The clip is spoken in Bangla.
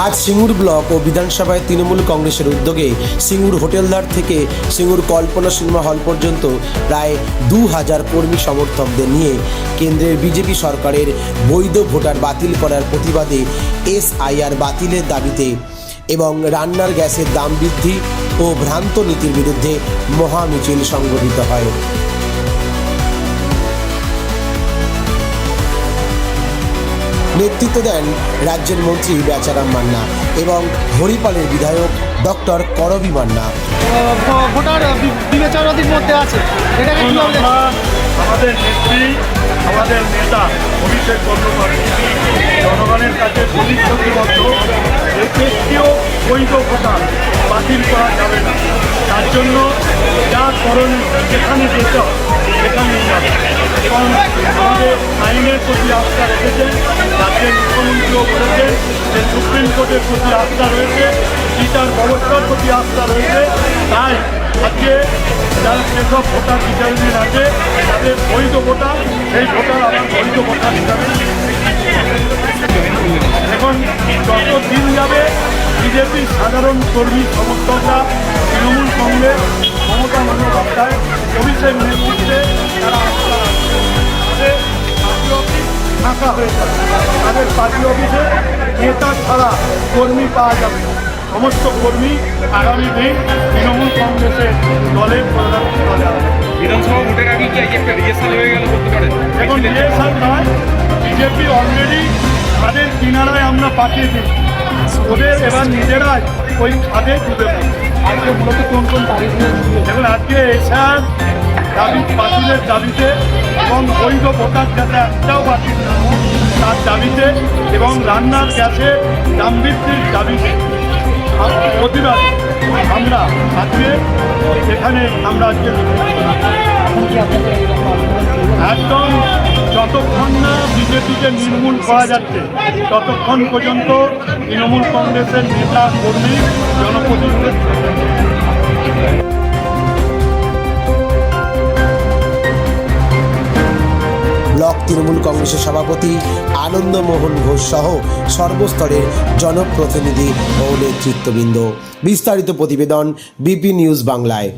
আজ সিঙ্গুর ব্লক ও বিধানসভায় তৃণমূল কংগ্রেসের উদ্যোগে সিঙ্গুর হোটেলদার থেকে সিঙ্গুর কল্পনা সিনেমা হল পর্যন্ত প্রায় 2000 কর্মী সমর্থকদের নিয়ে কেন্দ্রের বিজেপি সরকারের বৈধ ভোটার বাতিল করার প্রতিবাদে এসআইআর বাতিলের দাবিতে এবং রান্নার গ্যাসের দাম বৃদ্ধি ও ভ্রান্ত নীতির বিরুদ্ধে মহামিছিল সংগঠিত হয়। নেতৃত্ব দেন রাজ্যের মন্ত্রী বেচারাম মান্না এবং হরিপালের বিধায়ক ডক্টর করবী মান্না। ভোটার বিবেচনার মধ্যে আছে, এটাকে কিভাবে আমাদের নেত্রী, আমাদের নেতা অভিষেক বন্দ্যোপাধ্যায় জনগণের কাছে প্রতিশ্রুতিবদ্ধ কেউ বৈধ ভোটার বাতিল করা যাবে না। তার জন্য যা করণীয় যেখানে যেতে হবে সেখানেই যাবে এবং আমাদের আইনের প্রতি আস্থা রেখেছেন। রাজ্যের মুখ্যমন্ত্রীও বলেছেন যে সুপ্রিম কোর্টের প্রতি আস্থা রয়েছে, বিচার ব্যবস্থার প্রতি আস্থা রয়েছে। তাই আজকে যারা যেসব ভোটার রিজার্ভেশন আছে তাদের বৈধ ভোটার, সেই ভোটার আবার বৈধ ভোটার হিসাবে এখন যত দিন যাবে বিজেপির সাধারণ কর্মী সমর্থকরা তৃণমূল কংগ্রেস মমতা বন্দ্যোপাধ্যায় অভিষেক নেতৃত্বে তারা তাদের পার্টি অফিস ফাঁকা হয়ে যাবে। তাদের পার্টি অফিসে নেতা ছাড়া কর্মী পাওয়া যাবে না। সমস্ত কর্মী আগামী দিন তৃণমূল কংগ্রেসের দলের প্রধানমন্ত্রী দলে আসবে। বিধানসভা ভোটের আগে কি একটা রিহার্সাল হয়ে গেল বলতে পারেন? এখন রিহার্সাল নয়, বিজেপি অলরেডি তাদের কিনারায় আমরা পাঠিয়ে দিই, ওদের এবার নিজেরাই ওই খাদে ডুবে পড়ে। আজকে মূলত কোন কোন তারিখ দেখুন, আজকে এসআর দাবি বাতিলের দাবিতে এবং বৈধ ভোটার যাতে একটাও বাতিল না হয় তার দাবিতে এবং রান্নার গ্যাসে দাম বৃদ্ধির দাবিতে প্রতিবাদ আমরা আজকে এখানে আমরা আজকে একদম যতক্ষণ না বিজেপিকে নির্মূল করা যাচ্ছে ততক্ষণ পর্যন্ত তৃণমূল কংগ্রেসের নেতা কর্মী জনপ্রতিনিধি ব্লক তৃণমূল কংগ্রেসের সভাপতি আনন্দমোহন ঘোষ সহ সর্বস্তরের জনপ্রতিনিধি ও নেতৃত্ববৃন্দ। বিস্তারিত প্রতিবেদন বিপি নিউজ বাংলায়।